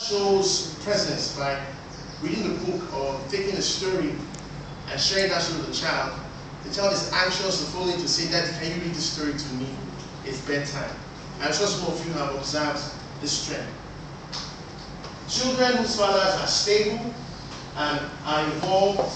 shows presence by reading the book or taking a story and sharing that story with the child. The child is anxious and phoning to say, "Daddy, can you read this story to me? It's bedtime." I'm sure some of you have observed this trend. Children whose fathers are stable and are involved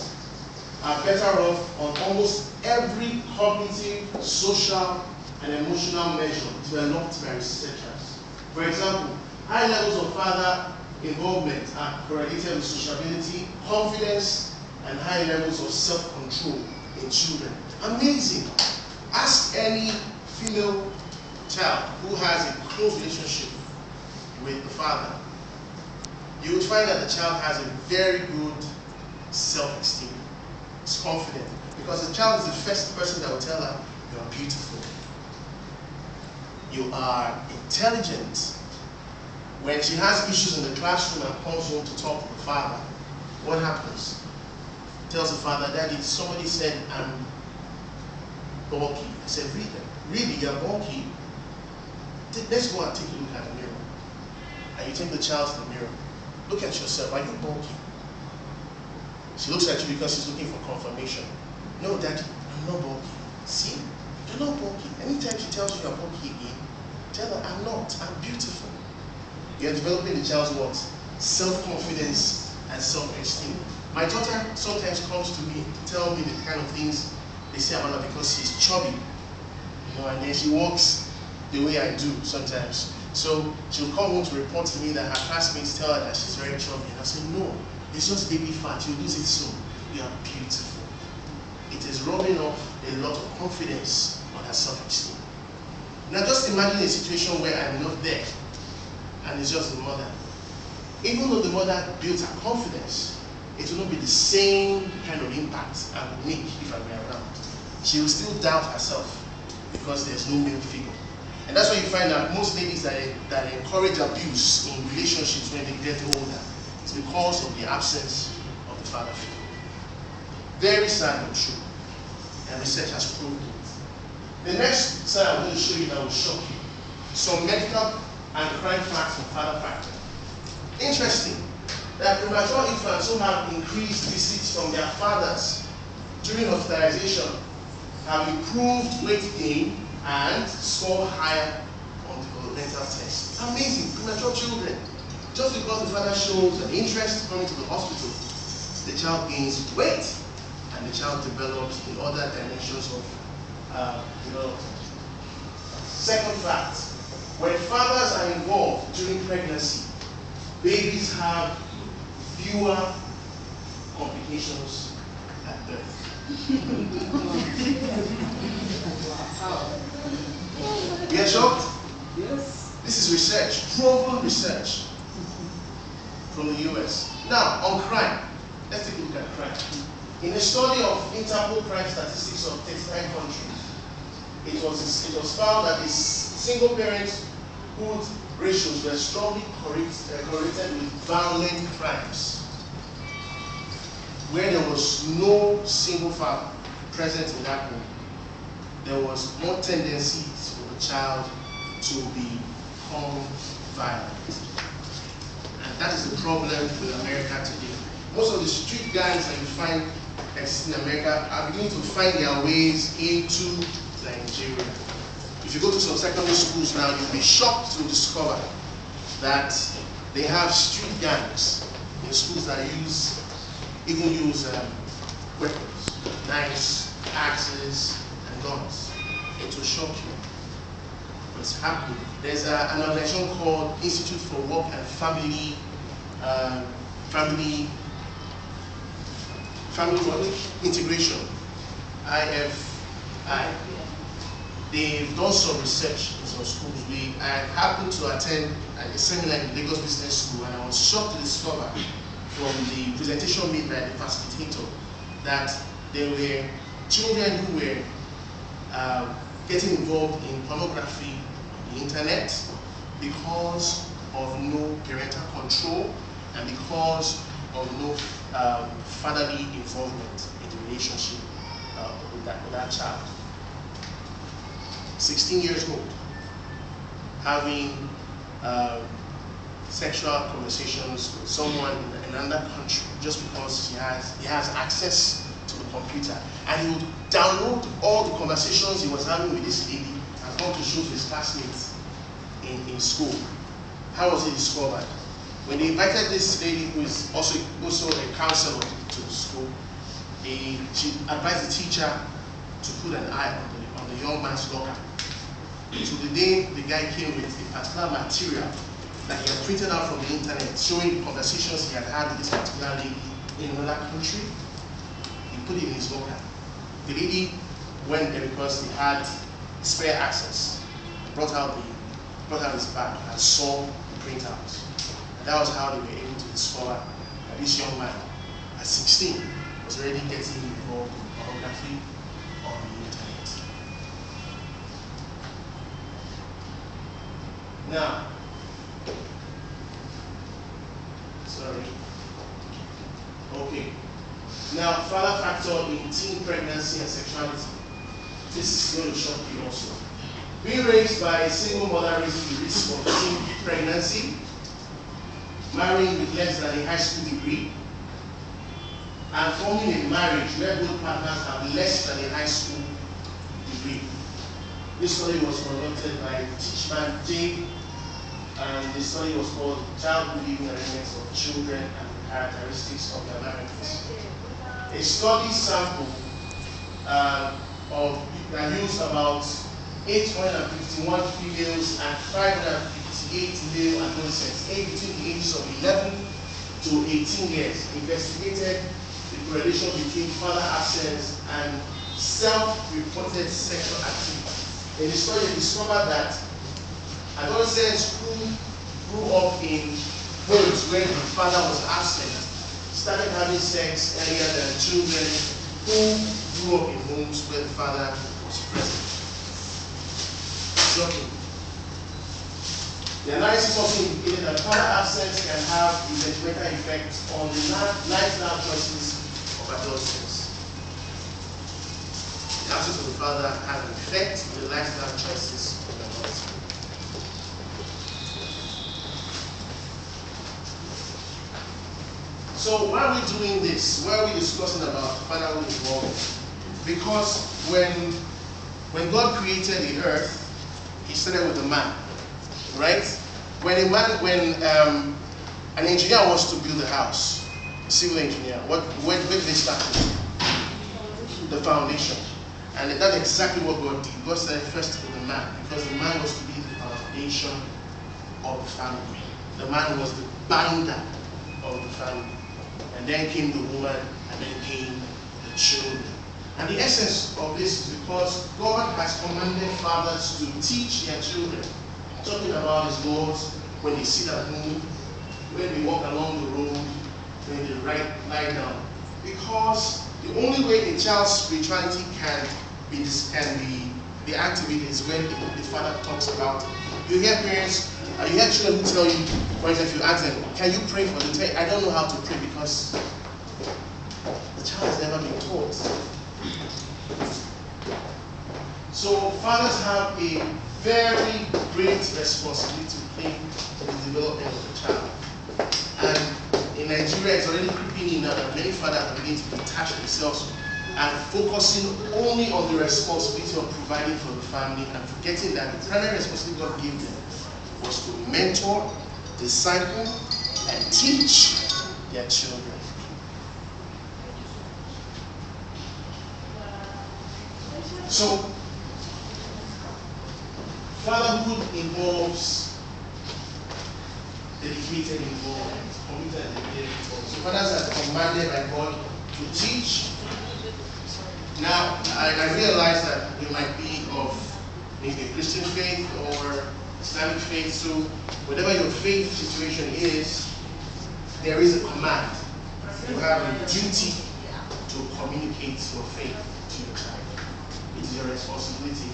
are better off on almost every cognitive, social, and emotional measure developed by researchers. For example, high levels of father involvement are correlated with sociability, confidence, and high levels of self-control in children. Amazing. Ask any female child who has a close relationship with the father. You will find that the child has a very good self-esteem. It's confident because the child is the first person that will tell her, "You are beautiful. You are intelligent." When she has issues in the classroom and comes home to talk to the father, what happens? Tells the father, "Daddy, somebody said I'm bulky." I said, "Really, you're bulky? Let's go and take a look at the mirror." And you take the child to the mirror. "Look at yourself. Are you bulky?" She looks at you because she's looking for confirmation. "No, Daddy, I'm not bulky." "See, you're not bulky." Anytime she tells you you're bulky again, tell her, "I'm not. I'm beautiful." You're developing the child's what? Self-confidence and self-esteem. My daughter sometimes comes to me to tell me the kind of things they say about her because she's chubby. And then she walks the way I do sometimes. So she'll come home to report to me that her classmates tell her that she's very chubby. And I say, "No, it's just baby fat. You lose it soon. You are beautiful." It is rubbing off a lot of confidence on her self-esteem. Now just imagine a situation where I'm not there and it's just the mother. Even though the mother builds her confidence, it will not be the same kind of impact I would make if I were around. She will still doubt herself because there's no male figure. And that's why you find that most ladies that encourage abuse in relationships when they get older, it's because of the absence of the father figure. Very sad but true. And research has proved it. The next slide I'm going to show you that will shock you. Some medical and crime facts from father factor. Interesting that premature infants who have increased visits from their fathers during hospitalization have improved weight gain and score higher on developmental tests. Amazing, premature children. Just because the father shows an interest coming to the hospital, the child gains weight and the child develops in other dimensions of development. Second fact, when fathers are involved during pregnancy, babies have fewer complications at birth. You are shocked? Yes. This is research, proven research from the US. Now, on crime, let's take a look at crime. In a study of Interpol crime statistics of 39 countries, it was found that the single parents' hood ratios were strongly correlated with violent crimes. Where there was no single father present in that home, there was more tendencies for the child to become violent. And that is the problem with America today. Most of the street gangs that you find exist in America are beginning to find their ways into Nigeria. If you go to some secondary schools now, you'll be shocked to discover that they have street gangs in schools that even use weapons, knives, axes, and guns. It will shock you. What's happening? There's an organization called Institute for Work and Family Integration, IFI. They've done some research in some schools. I happened to attend a seminar in Lagos Business School, and I was shocked to discover from the presentation made by the facilitator that there were children who were getting involved in pornography on the internet because of no parental control and because of no fatherly involvement in the relationship with that child. 16 years old, having sexual conversations with someone in another country just because he has access to the computer, and he would download all the conversations he was having with this lady and come to show to his classmates in school. How was it discovered? When they invited this lady, who is also a counselor to the school, she advised the teacher to put an eye on the young man's locker. So the day the guy came with a particular material that he had printed out from the internet, showing the conversations he had had with this particular lady in another country, he put it in his locker. The lady went there because he had spare access, brought out his bag and saw the printout. And that was how they were able to discover that this young man, at 16, was already getting involved in pornography on the internet. Now, okay. Now, father factor in teen pregnancy and sexuality. This is going to shock you also. Being raised by a single mother raises the risk of teen pregnancy, marrying with less than a high school degree, and forming a marriage where both partners have less than a high school degree. This study was conducted by Teachman J, and the study was called Childhood Living Arrangements of Children and the Characteristics of Their Marriages. A study sample that used about 851 females and 558 male adolescents aged between the ages of 11 to 18 years investigated the correlation between father absence and self-reported sexual activity. In the study, they discovered that adolescents who grew up in homes where the father was absent started having sex earlier than children who grew up in homes where the father was present. Shocking. The analysis also indicated that father absence can have a detrimental effect on the lifestyle choices of adolescents. The absence of the father has an effect on the lifestyle choices of adolescents. So why are we doing this? Why are we discussing about fatherhood involvement? Because when God created the earth, He started with a man, right? When an engineer wants to build a house, a civil engineer, where do they start with? The foundation. And that's exactly what God did. God started first with the man, because the man was to be the foundation of the family. The man was the binder of the family. And then came the woman, and then came the children. And the essence of this is because God has commanded fathers to teach their children, talking about His laws when they sit at home, when they walk along the road, when they lie down. Because the only way a child's spirituality can be activated is when the father talks about it. You hear parents, you hear children who tell you, for example, if you ask them, can you pray for them? They tell you, I don't know how to pray, because the child has never been taught. So fathers have a very great responsibility to play in the development of the child. And in Nigeria, it's already creeping in now that many fathers are beginning to detach themselves and focusing only on the responsibility of providing for the family, and forgetting that the primary responsibility God gave them was to mentor, disciple, and teach their children. So, fatherhood involves dedicated involvement, committed and dedicated involvement. So fathers are commanded by God to teach. Now, I realize that we might be of maybe a Christian faith or Islamic faith, so whatever your faith situation is, there is a command. You have a duty to communicate your faith to your child. It is your responsibility.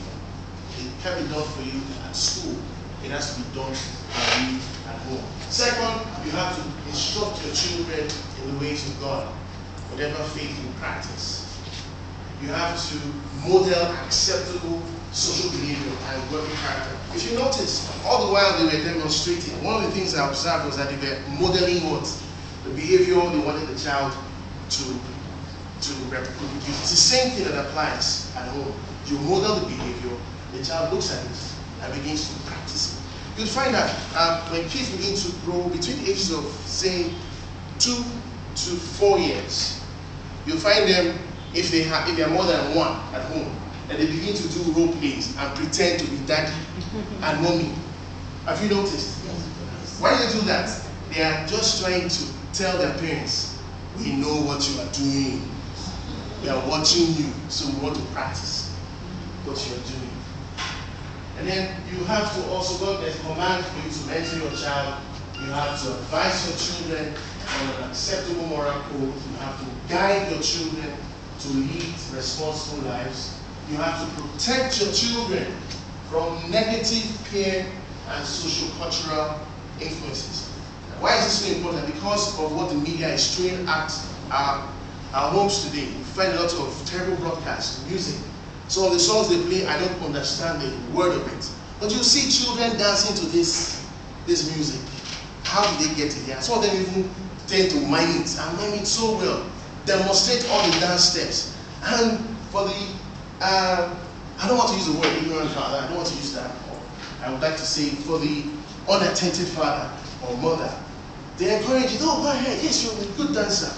It can be done for you at school. It has to be done by you at home. Second, you have to instruct your children in the ways of God, whatever faith you practice. You have to model acceptable social behavior and working character. If you notice, all the while they were demonstrating, one of the things I observed was that they were modeling what? The behavior they wanted the child to reproduce. It's the same thing that applies at home. You model the behavior, the child looks at it and begins to practice it. You'll find that when kids begin to grow between the ages of, say, 2 to 4 years, you'll find them, if they are more than one at home, and they begin to do role plays and pretend to be daddy and mommy. Have you noticed? Why do they do that? They are just trying to tell their parents, we know what you are doing. We are watching you, so we want to practice what you are doing. And then you have to also, well, there's a command for you to mentor your child. You have to advise your children on an acceptable moral code. You have to guide your children to lead responsible lives. You have to protect your children from negative peer and social cultural influences. Why is this so important? Because of what the media is throwing at our homes today. You find a lot of terrible broadcasts, music. Some of the songs they play, I don't understand the word of it. But you see children dancing to this music. How did they get it there? Some of them even tend to mime it, and mime it so well. Demonstrate all the dance steps. And for the, I don't want to use the word ignorant father, I don't want to use that. I would like to say for the unattentive father or mother, they encourage you, oh, go ahead, yes, you're a good dancer.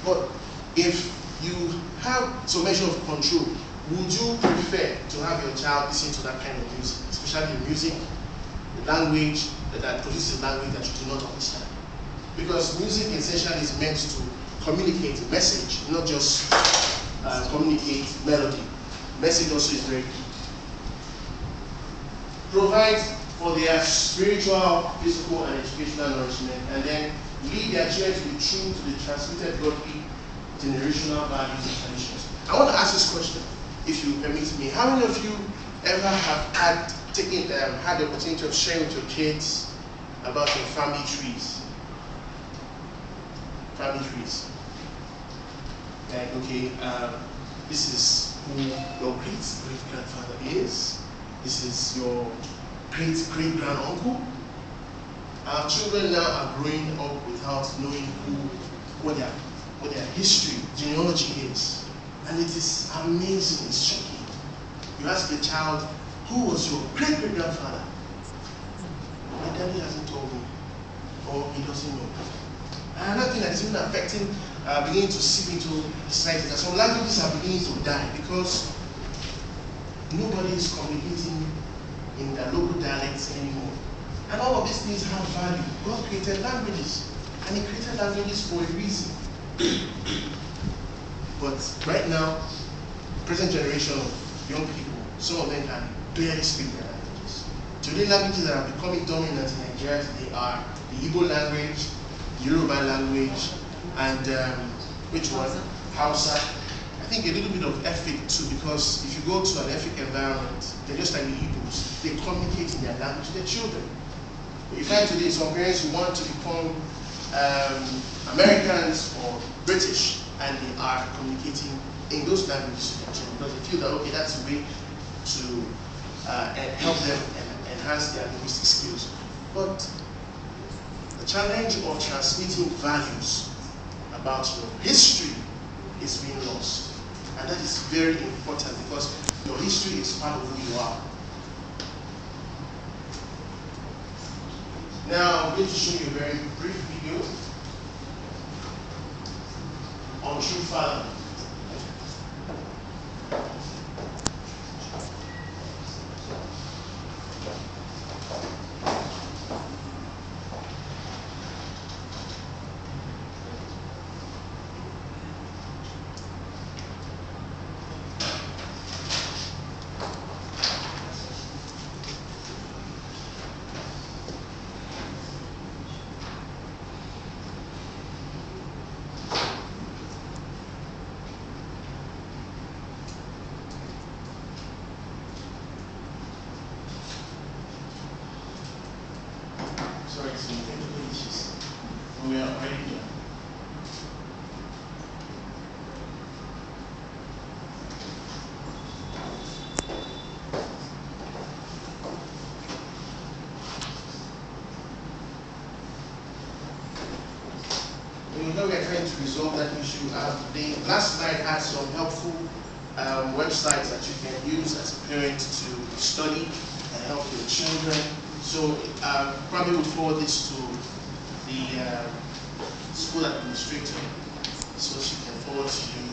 But if you have some measure of control, would you prefer to have your child listen to that kind of music, especially the music, the language that produces language that you do not understand? Because music essentially is meant to communicate a message, not just communicate melody. Message also is very key. Provide for their spiritual, physical, and educational nourishment, and then lead their children to be true to the transmitted godly generational values and traditions. I want to ask this question, if you permit me. How many of you ever have had the opportunity of sharing with your kids about your family trees? Family trees. Like, okay, this is who your great-great-grandfather is. This is your great-great-grand-uncle. Our children now are growing up without knowing what their history, genealogy is. And it is amazing, it's shocking. You ask a child, who was your great-great-grandfather? My daddy hasn't told me, or he doesn't know. And another thing that is even affecting, beginning to seep into society, that some languages are beginning to die because nobody is communicating in their local dialects anymore. And all of these things have value. God created languages, and He created languages for a reason. But right now, present generation of young people, some of them can barely speak their languages. Today, languages that are becoming dominant in Nigeria today are the Igbo language, the Yoruba language, and which one? Hausa. I think a little bit of Efik too, because if you go to an Efik environment, they're just like the Igbos. They communicate in their language to their children. But you find today some parents who want to become Americans or British, and they are communicating in those languages to their children because they feel that, okay, that's a way to help them and enhance their linguistic skills. But the challenge of transmitting values about your history is being lost. And that is very important because your history is part of who you are. Now I'm going to show you a very brief video on true fatherhood. Sorry, some technical issues. We are already here. we are trying to resolve that issue. The last slide had some helpful websites that you can use as a parent to study and help your children. So probably will forward this to the school administrator so she can forward to you,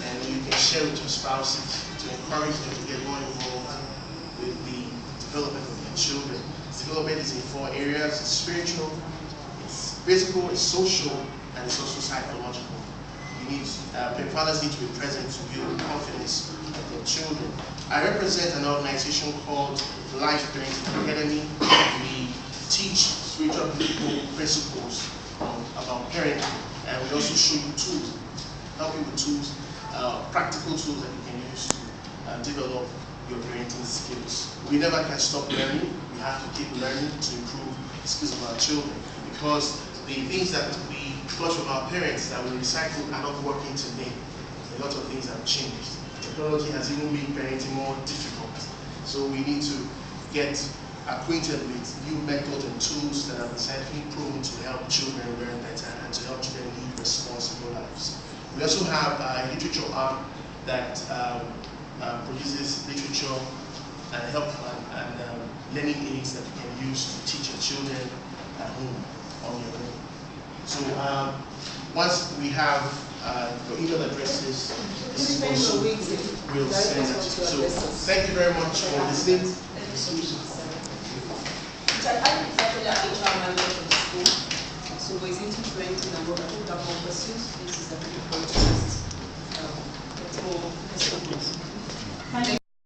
and you can share with your spouses to encourage them to get more involved with the development of their children. Development is in 4 areas: it's spiritual, it's physical, it's social, and it's also psychological. You need, fathers need to be present to build confidence of their children. I represent an organization called Life Parenting Academy. We teach spiritual principles about parenting, and we also show you tools, help you with tools, practical tools that you can use to develop your parenting skills. We never can stop learning. We have to keep learning to improve the skills of our children, because the things that we got from our parents that we recycle are not working today. A lot of things have changed. Technology has even made parenting more difficult. So we need to get acquainted with new methods and tools that are scientifically proven to help children learn better and to help children lead responsible lives. We also have a literature arm that produces literature and help and learning aids that you can use to teach your children at home on your own. So once we have your email addresses, this is also will send it. So thank you very much for listening. I think actually an HR manager for the school, so he's into parenting and what I think that more questions. This is a pretty important test. It's more